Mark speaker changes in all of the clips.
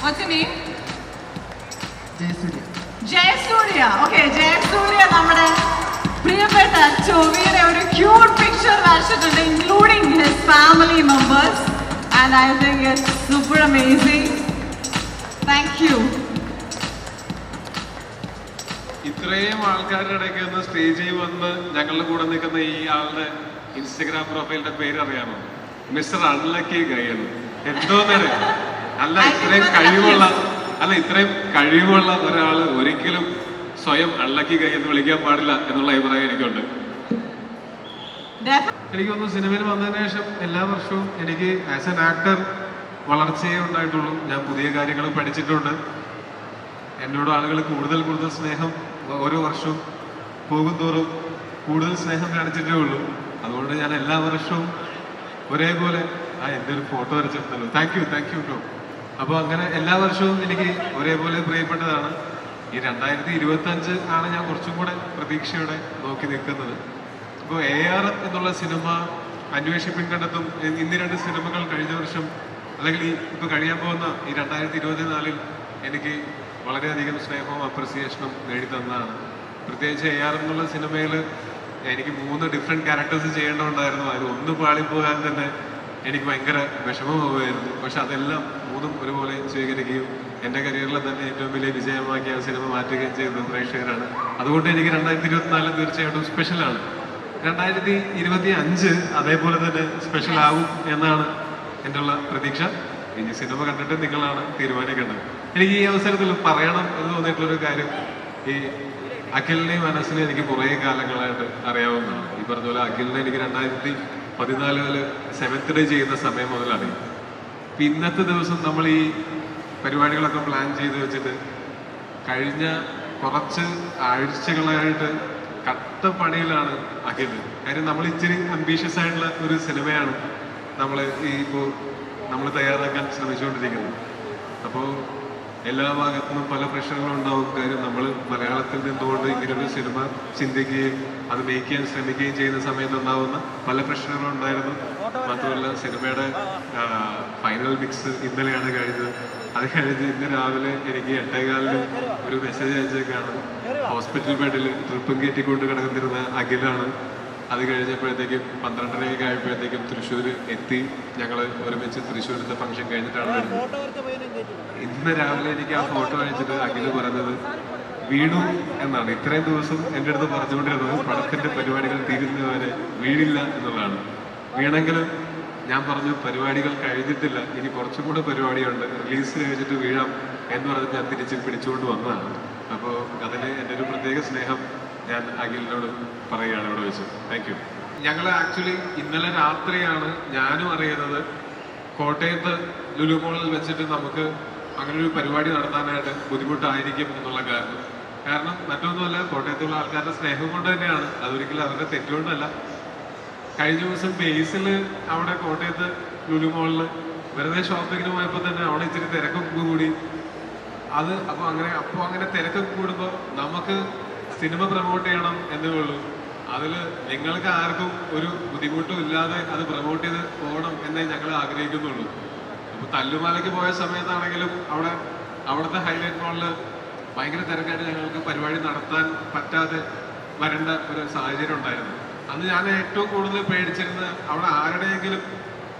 Speaker 1: What's your name?
Speaker 2: Jayasuriya.
Speaker 1: Jayasuriya. Okay, Jayasuriya നമ്മുടെ പ്രിയപ്പെട്ട ടോവിയുടെ ഒരു ക്യൂട്ട് പിക്ചർ വരച്ചിട്ടുണ്ട്, including his family members, and I think it's super amazing. Thank you.
Speaker 3: ഇത്രയും ആൾക്കാരുടെ ഇടയ്ക്ക് ഒന്ന് സ്റ്റേജിൽ വന്ന് ഞങ്ങളുടെ കൂടെ നിൽക്കുന്ന ഈ ആളുടെ ഇൻസ്റ്റഗ്രാം പ്രൊഫൈലിന്റെ പേര് അറിയാമോ? Mister unlucky gain. എന്തോന്നറിയാം, ഇത്രയും കഴിവുള്ള ഒരാൾ ഒരിക്കലും സ്വയം അൺലക്കി ഗൈ എന്ന് വിളിക്കാൻ പാടില്ല എന്നുള്ള അഭിപ്രായം എനിക്കുണ്ട്. എനിക്ക് തോന്നുന്നു സിനിമയിൽ വന്നതിന് ശേഷം എല്ലാ വർഷവും എനിക്ക് ആസ് എൻ ആക്ടർ വളർച്ചയേ ഉണ്ടായിട്ടുള്ളൂ. ഞാൻ പുതിയ കാര്യങ്ങൾ പഠിച്ചിട്ടുണ്ട്. എന്നോട് ആളുകൾ കൂടുതൽ സ്നേഹം ഓരോ വർഷവും പോകുന്തോറും കൂടുതൽ സ്നേഹം കാണിച്ചിട്ടേ ഉള്ളൂ. അതുകൊണ്ട് ഞാൻ എല്ലാ വർഷവും ഒരേപോലെ എൻ്റെ ഒരു ഫോട്ടോ വരച്ചിട്ടുണ്ടല്ലോ. Thank you too. അപ്പോൾ അങ്ങനെ എല്ലാ വർഷവും എനിക്ക് ഒരേപോലെ പ്രിയപ്പെട്ടതാണ്. ഈ 2025 ആണ് ഞാൻ കുറച്ചും കൂടെ പ്രതീക്ഷയോടെ നോക്കി നിൽക്കുന്നത്. ഇപ്പോൾ AR എന്നുള്ള സിനിമ, അന്വേഷിപ്പിൻ കണ്ടെത്തും, ഇന്ന് 2 സിനിമകൾ കഴിഞ്ഞ വർഷം അല്ലെങ്കിൽ ഇപ്പോൾ കഴിയാൻ പോകുന്ന ഈ 2024 എനിക്ക് വളരെയധികം സ്നേഹവും അപ്രിസിയേഷനും നേടിത്തന്നതാണ്. പ്രത്യേകിച്ച് AR എന്നുള്ള സിനിമയിൽ എനിക്ക് 3 ഡിഫറെൻറ്റ് ക്യാരക്ടേഴ്സ് ചെയ്യേണ്ടതുണ്ടായിരുന്നു. അതിൽ ഒന്ന് പാളിപ്പോകാൻ തന്നെ എനിക്ക് ഭയങ്കര വിഷമമാവുമായിരുന്നു. പക്ഷെ അതെല്ലാം 3ഉം ഒരുപോലെ സ്വീകരിക്കുകയും എൻ്റെ കരിയറിലെ തന്നെ ഏറ്റവും വലിയ വിജയമാക്കി ആ സിനിമ മാറ്റുകയും ചെയ്തത് പ്രേക്ഷകരാണ്. അതുകൊണ്ട് എനിക്ക് 2024 തീർച്ചയായിട്ടും സ്പെഷ്യലാണ്. 2025 അതേപോലെ തന്നെ സ്പെഷ്യൽ ആവും എന്നാണ് എൻ്റെ ഉള്ള പ്രതീക്ഷ. ഇനി സിനിമ കണ്ടിട്ട് നിങ്ങളാണ് തീരുമാനിക്കേണ്ടത്. എനിക്ക് ഈ അവസരത്തിൽ പറയണം എന്ന് തോന്നിയിട്ടുള്ളൊരു കാര്യം, ഈ അഖിലിനെയും മനസ്സിനെ എനിക്ക് കുറേ കാലങ്ങളായിട്ട് അറിയാവുന്നതാണ്. ഈ പറഞ്ഞ പോലെ അഖിലിനെ എനിക്ക് 2014 7th ഡേ ചെയ്യുന്ന സമയം മുതൽ അറിയാം. ഇപ്പം ഇന്നത്തെ ദിവസം നമ്മൾ ഈ പരിപാടികളൊക്കെ പ്ലാൻ ചെയ്ത് വെച്ചിട്ട് കഴിഞ്ഞ കുറച്ച് ആഴ്ചകളായിട്ട് കട്ടപ്പണിയിലാണ് അഖിൽ. കാര്യം നമ്മൾ ഇച്ചിരി അംബീഷ്യസ് ആയിട്ടുള്ള ഒരു സിനിമയാണ് നമ്മൾ തയ്യാറാക്കാൻ ശ്രമിച്ചുകൊണ്ടിരിക്കുന്നത്. അപ്പോൾ എല്ലാ ഭാഗത്തുനിന്നും പല പ്രശ്നങ്ങളും ഉണ്ടാവും. കാര്യം നമ്മൾ മലയാളത്തിൽ നിന്നുകൊണ്ട് ഇങ്ങനൊരു സിനിമ ചിന്തിക്കുകയും അത് മേക്ക് ചെയ്യാൻ ശ്രമിക്കുകയും ചെയ്യുന്ന സമയത്ത് ഉണ്ടാവുന്ന പല പ്രശ്നങ്ങളും ഉണ്ടായിരുന്നു. മാത്രമല്ല സിനിമയുടെ ഫൈനൽ മിക്സ് ഇന്നലെയാണ് കഴിഞ്ഞത്. അത് കഴിഞ്ഞ് ഇന്ന് രാവിലെ എനിക്ക് 8:15 ഒരു മെസ്സേജ് അയച്ചേക്കാണ്. ഹോസ്പിറ്റൽ ബെഡിൽ ട്രിപ്പും കയറ്റിക്കൊണ്ട് കിടന്നിരുന്ന അഖിലാണ്. അത് കഴിഞ്ഞപ്പോഴത്തേക്കും 12:30 ആയപ്പോഴത്തേക്കും തൃശ്ശൂർ എത്തി. ഞങ്ങൾ ഒരുമിച്ച് തൃശ്ശൂരത്തെ ഫംഗ്ഷൻ കഴിഞ്ഞിട്ടാണ് വരുന്നത്. ഇന്ന് രാവിലെ എനിക്ക് ആ ഫോട്ടോ അയച്ചിട്ട് അഖില് പറഞ്ഞത് വീണു എന്നാണ്. ഇത്രയും ദിവസം എൻ്റെ അടുത്ത് പറഞ്ഞുകൊണ്ടിരുന്നത് പടത്തിൻ്റെ പരിപാടികൾ തീരുന്നവരെ വീഴില്ല എന്നുള്ളതാണ്. വീണെങ്കിലും ഞാൻ പറഞ്ഞു പരിപാടികൾ കഴിഞ്ഞിട്ടില്ല, ഇനി കുറച്ചും കൂടെ പരിപാടിയുണ്ട്, റിലീസ് കഴിഞ്ഞിട്ട് വീഴാം എന്ന് പറഞ്ഞ് ഞാൻ തിരിച്ച് പിടിച്ചുകൊണ്ട് വന്നതാണ്. അപ്പോൾ അതിന് എൻ്റെ ഒരു പ്രത്യേക സ്നേഹം ഞാൻ അഖിലിനോട് പറയുകയാണ് ഇവിടെ വെച്ച്. Thank you. ഞങ്ങൾ ആക്ച്വലി ഇന്നലെ രാത്രിയാണ് ഞാനും അറിയുന്നത് കോട്ടയത്ത് ലുലു മോളിൽ വെച്ചിട്ട് നമുക്ക് അങ്ങനെ ഒരു പരിപാടി നടത്താനായിട്ട് ബുദ്ധിമുട്ടായിരിക്കും എന്നുള്ള കാരണം മറ്റൊന്നുമല്ല, കോട്ടയത്തുള്ള ആൾക്കാരുടെ സ്നേഹം കൊണ്ട് തന്നെയാണ്. അതൊരിക്കലും അവരുടെ തെറ്റുകൊണ്ടല്ല. കഴിഞ്ഞ ദിവസം ബേസിൽ അവിടെ കോട്ടയത്ത് ലുലു മോളിൽ വെറുതെ ഷോപ്പിങ്ങിന് പോയപ്പോൾ തന്നെ അവിടെ ഇച്ചിരി തിരക്കൊക്കെ കൂടി. അപ്പോൾ അങ്ങനെ തിരക്കൊക്കെ കൂടുമ്പോൾ നമുക്ക് സിനിമ പ്രൊമോട്ട് ചെയ്യണം എന്നേ ഉള്ളൂ. അതിൽ നിങ്ങൾക്ക് ആർക്കും ഒരു ബുദ്ധിമുട്ടും ഇല്ലാതെ അത് പ്രൊമോട്ട് ചെയ്ത് പോകണം എന്നേ ഞങ്ങൾ ആഗ്രഹിക്കുന്നുള്ളൂ. അപ്പോൾ തല്ലുമാലയ്ക്ക് പോയ സമയത്താണെങ്കിലും അവിടുത്തെ ഹൈലൈറ്റ് മോളിൽ ഭയങ്കര തിരക്കായിട്ട് ഞങ്ങൾക്ക് പരിപാടി നടത്താൻ പറ്റാതെ വരേണ്ട ഒരു സാഹചര്യം ഉണ്ടായിരുന്നു. അന്ന് ഞാൻ ഏറ്റവും കൂടുതൽ പേടിച്ചിരുന്നത് അവിടെ ആരുടെയെങ്കിലും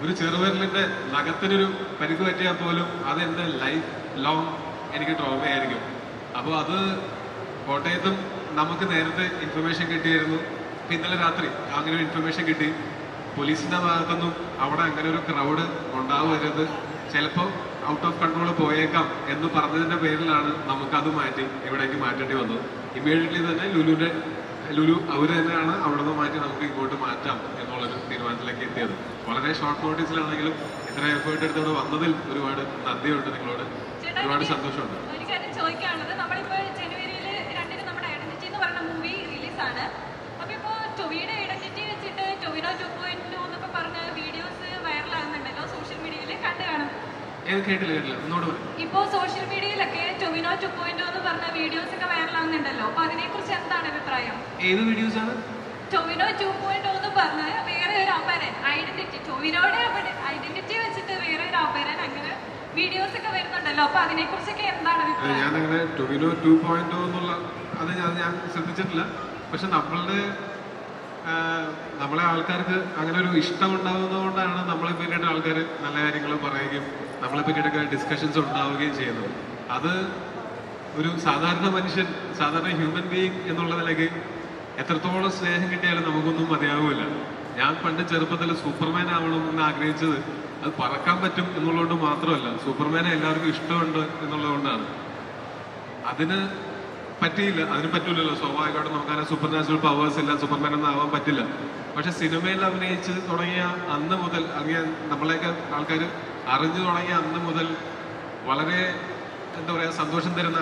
Speaker 3: ഒരു ചെറുവിരലിൻ്റെ നഖത്തിനൊരു പരിക്ക് പറ്റിയാൽ പോലും അത് എൻ്റെ ലൈഫ് ലോങ് എനിക്ക് ട്രോമയായിരിക്കും. അപ്പോൾ അത് കോട്ടയത്തും നമുക്ക് നേരത്തെ ഇൻഫർമേഷൻ കിട്ടിയായിരുന്നു. ഇന്നലെ രാത്രി അങ്ങനെ ഒരു ഇൻഫർമേഷൻ കിട്ടി. പോലീസിൻ്റെ ഭാഗത്തൊന്നും അവിടെ അങ്ങനെ ഒരു ക്രൗഡ് ഉണ്ടാവരുത്, ചിലപ്പോൾ ഔട്ട് ഓഫ് കൺട്രോൾ പോയേക്കാം എന്ന് പറഞ്ഞതിൻ്റെ പേരിലാണ് നമുക്കത് മാറ്റി ഇവിടേക്ക് മാറ്റേണ്ടി വന്നത്. ഇമ്മീഡിയറ്റ്ലി തന്നെ ലുലു അവർ തന്നെയാണ് അവിടെ നിന്ന് മാറ്റി നമുക്ക് ഇങ്ങോട്ട് മാറ്റാം എന്നുള്ളൊരു തീരുമാനത്തിലേക്ക് എത്തിയത്. വളരെ ഷോർട്ട് നോട്ടീസിലാണെങ്കിലും ഇത്ര എഫേർട്ട് എടുത്തോടെ വന്നതിൽ ഒരുപാട് നന്ദിയുണ്ട് നിങ്ങളോട്, ഒരുപാട് സന്തോഷമുണ്ട്. കേട്ടില്ല ഒന്നോട്
Speaker 1: ഇപ്പോ സോഷ്യൽ മീഡിയയിലൊക്കെ ടൊവിനോ 2.0 എന്ന് പറഞ്ഞ വീഡിയോസ് ഒക്കെ വൈറലാകുന്നുണ്ടല്ലോ. അപ്പൊ അതിനെ കുറിച്ച് എന്താണ് അഭിപ്രായം?
Speaker 3: ഏത് വീഡിയോസ് ആണ്?
Speaker 1: ടൊവിനോ 2.0 എന്ന് പറഞ്ഞ വേറെ ഒരു അപരൻ ഐഡന്റിറ്റി, ടൊവിനോയുടെ ഐഡന്റിറ്റി വെച്ചിട്ട് വേറെ ഒരു അപരൻ അങ്ങനെ വീഡിയോസ് ഒക്കെ വരുന്നുണ്ടല്ലോ. ഉണ്ടല്ലോ, അപ്പൊ അതിനെ കുറിച്ചൊക്കെ എന്താണ് അഭിപ്രായം?
Speaker 3: ഞാനങ്ങനെ ടൊവിനോ 2.0 എന്നുള്ള അത് ഞാൻ ശ്രദ്ധിച്ചിട്ടില്ല. പക്ഷെ നമ്മളെ ആൾക്കാർക്ക് അങ്ങനെ ഒരു ഇഷ്ടം ഉണ്ടാകുന്നത് കൊണ്ടാണ് നമ്മളെ പറ്റിയിട്ട് ആൾക്കാർ നല്ല കാര്യങ്ങൾ പറയുകയും നമ്മളെ പറ്റിയിട്ടൊക്കെ ഡിസ്കഷൻസ് ഉണ്ടാവുകയും ചെയ്യുന്നത്. അത് ഒരു സാധാരണ മനുഷ്യൻ, സാധാരണ ഹ്യൂമൻ ബീയിങ് എന്നുള്ള നിലയ്ക്ക് എത്രത്തോളം സ്നേഹം കിട്ടിയാലും നമുക്കൊന്നും മതിയാവില്ല. ഞാൻ പണ്ട് ചെറുപ്പത്തിൽ സൂപ്പർമാൻ ആവണം എന്ന് ആഗ്രഹിച്ചത് അത് പറക്കാൻ പറ്റും എന്നുള്ളതുകൊണ്ട് മാത്രമല്ല, സൂപ്പർമാനെ എല്ലാവർക്കും ഇഷ്ടമുണ്ട് എന്നുള്ളതുകൊണ്ടാണ്. അതിന് പറ്റിയില്ല, അതിന് പറ്റൂലല്ലോ. സ്വാഭാവികമായിട്ടും നമുക്കങ്ങനെ സൂപ്പർ നാച്ചുറൽ പവേഴ്സ് ഇല്ല, സൂപ്പർമാൻ ഒന്നും ആവാൻ പറ്റില്ല. പക്ഷെ സിനിമയിൽ അഭിനയിച്ച് തുടങ്ങിയ അന്ന് മുതൽ, അറിയാൻ നമ്മളെയൊക്കെ ആൾക്കാർ അറിഞ്ഞു തുടങ്ങിയ അന്ന് മുതൽ വളരെ എന്താ പറയുക സന്തോഷം തരുന്ന